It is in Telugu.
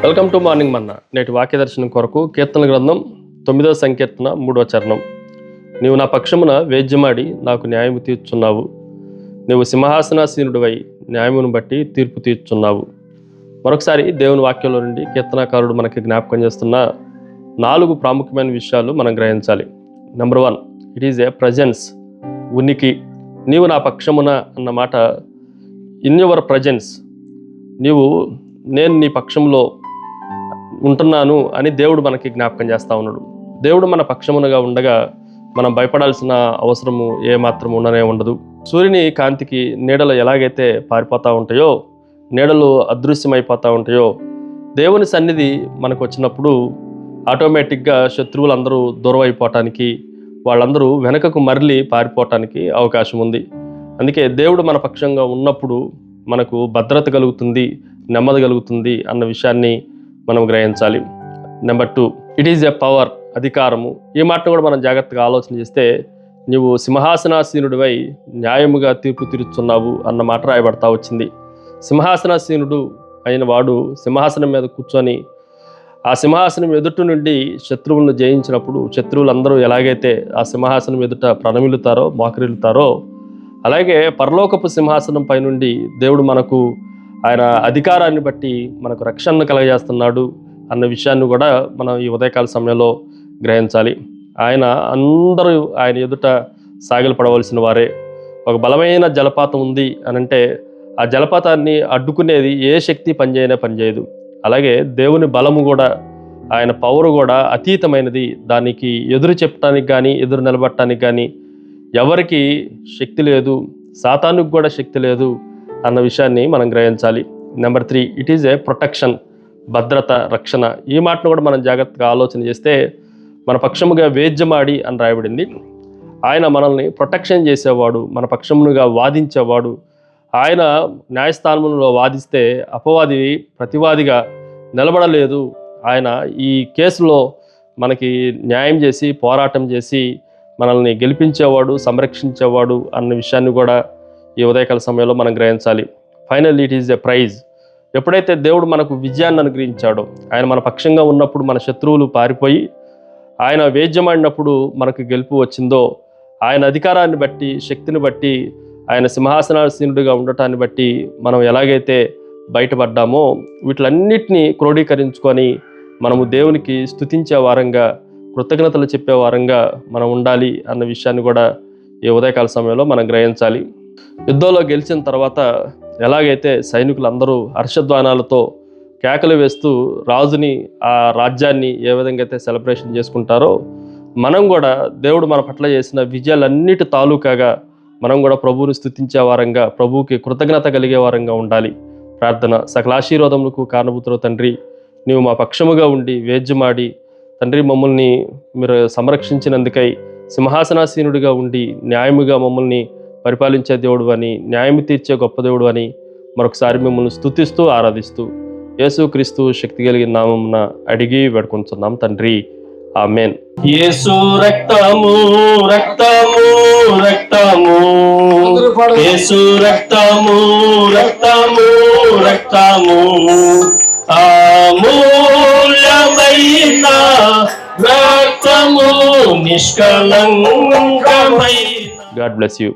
వెల్కమ్ టు మార్నింగ్ మన్నా. నేటి వాక్య దర్శనం కొరకు కీర్తన గ్రంథం 9వ సంకీర్తన 3వ చరణం. నీవు నా పక్షమున వేద్యమాడి నాకు న్యాయము తీర్చున్నావు. నీవు సింహాసనాసీనుడివై న్యాయమును బట్టి తీర్పు తీర్చున్నావు. మరొకసారి దేవుని వాక్యంలో నుండి కీర్తనాకారుడు మనకి జ్ఞాపకం చేస్తున్న 4 ప్రాముఖ్యమైన విషయాలు మనం గ్రహించాలి. Number 1, it is a presence, ఉనికి. నీవు నా పక్షమున అన్న మాట, ఇన్ యువర్ ప్రజెన్స్, నేను నీ పక్షంలో ఉంటున్నాను అని దేవుడు మనకి జ్ఞాపకం చేస్తూ ఉన్నాడు. దేవుడు మన పక్షమునగా ఉండగా మనం భయపడాల్సిన అవసరము ఏమాత్రం ఉండనే ఉండదు. సూర్యుని కాంతికి నీడలు ఎలాగైతే పారిపోతూ ఉంటాయో, నీడలు అదృశ్యమైపోతూ ఉంటాయో, దేవుని సన్నిధి మనకు వచ్చినప్పుడు ఆటోమేటిక్గా శత్రువులందరూ దూరం అయిపోవటానికి, వాళ్ళందరూ వెనకకు మరలి పారిపోవటానికి అవకాశం ఉంది. అందుకే దేవుడు మన పక్షంగా ఉన్నప్పుడు మనకు భద్రత కలుగుతుంది, నెమ్మది కలుగుతుంది అన్న విషయాన్ని మనం గ్రహించాలి. Number 2, it is a power, అధికారము. ఈ మాటను కూడా మనం జాగ్రత్తగా ఆలోచన చేస్తే, నీవు సింహాసనాసీనుడివై న్యాయముగా తీర్పు తీర్చున్నావు అన్న మాట రాయబడతా వచ్చింది. సింహాసనాసీనుడు అయిన వాడు సింహాసనం మీద కూర్చొని ఆ సింహాసనం ఎదుటి నుండి శత్రువులను జయించినప్పుడు శత్రువులందరూ ఎలాగైతే ఆ సింహాసనం ఎదుట ప్రణమిలుతారో, మోకరిల్లుతారో, అలాగే పరలోకపు సింహాసనం పై నుండి దేవుడు మనకు ఆయన అధికారాన్ని బట్టి మనకు రక్షణను కలగజేస్తున్నాడు అన్న విషయాన్ని కూడా మనం ఈ ఉదయకాల సమయంలో గ్రహించాలి. అందరూ ఆయన ఎదుట సాగిలపడవలసిన వారే. ఒక బలమైన జలపాతం ఉంది అనంటే ఆ జలపాతాన్ని అడ్డుకునేది ఏ శక్తి పనిచేయదు. అలాగే దేవుని బలము కూడా, ఆయన పవర్ కూడా అతీతమైనది. దానికి ఎదురు చెప్పడానికి కానీ, ఎదురు నిలబడటానికి కానీ ఎవరికి శక్తి లేదు, సాతానుకు కూడా శక్తి లేదు అన్న విషయాన్ని మనం గ్రహించాలి. Number 3, it is a protection, భద్రత, రక్షణ. ఈ మాటను కూడా మనం జాగ్రత్తగా ఆలోచన చేస్తే, మన పక్షముగా వేద్యమాడి అని రాయబడింది. ఆయన మనల్ని ప్రొటెక్షన్ చేసేవాడు, మన పక్షమునుగా వాదించేవాడు. ఆయన న్యాయస్థానంలో వాదిస్తే అపవాది ప్రతివాదిగా నిలబడలేదు. ఆయన ఈ కేసులో మనకి న్యాయం చేసి, పోరాటం చేసి మనల్ని గెలిపించేవాడు, సంరక్షించేవాడు అన్న విషయాన్ని కూడా ఈ ఉదయకాల సమయంలో మనం గ్రహించాలి. Finally it is a prize. ఎప్పుడైతే దేవుడు మనకు విజయాన్ని అనుగ్రహించాడో, ఆయన మన పక్షంగా ఉన్నప్పుడు మన శత్రువులు పారిపోయి ఆయన వేద్యమాడినప్పుడు మనకు గెలుపు వచ్చిందో, ఆయన అధికారాన్ని బట్టి, శక్తిని బట్టి, ఆయన సింహాసనాసీనుడిగా ఉండటాన్ని బట్టి మనం ఎలాగైతే బయటపడ్డామో, వీటిలన్నిటినీ క్రోడీకరించుకొని మనము దేవునికి స్తుతించే వారంగా, కృతజ్ఞతలు చెప్పే వారంగా మనం ఉండాలి అన్న విషయాన్ని కూడా ఈ ఉదయకాల సమయంలో మనం గ్రహించాలి. యుద్ధంలో గెలిచిన తర్వాత ఎలాగైతే సైనికులందరూ హర్షధ్వానాలతో కేకలు వేస్తూ రాజుని, ఆ రాజ్యాన్ని ఏ విధంగా అయితే సెలబ్రేషన్ చేసుకుంటారో, మనం కూడా దేవుడు మన పట్ల చేసిన విజయాలన్నిటి తాలూకాగా మనం కూడా ప్రభువుని స్తుతించే వారంగా, ప్రభువుకి కృతజ్ఞత కలిగే వారంగా ఉండాలి. ప్రార్థన. సకల ఆశీర్వాదములకు కారణభూతుడు తండ్రి, నీవు మా పక్షముగా ఉండి వేద్యమాడి తండ్రి మమ్మల్ని మీరు సంరక్షించినందుకై, సింహాసనాసీనుడిగా ఉండి న్యాయముగా మమ్మల్ని పరిపాలించే దేవుడు అని, న్యాయం తీర్చే గొప్ప దేవుడు అని మరొకసారి మిమ్మల్ని స్తుతిస్తూ ఆరాధిస్తూ యేసుక్రీస్తు శక్తి కలిగిన నామమున అడిగి వేడుకొంచున్నాం తండ్రి, ఆమేన్. యేసు రక్తము రక్తము రక్తము, యేసు రక్తము రక్తము రక్తము, అమూల్యమైన రక్తము, నిష్కళంకమైన. God bless you.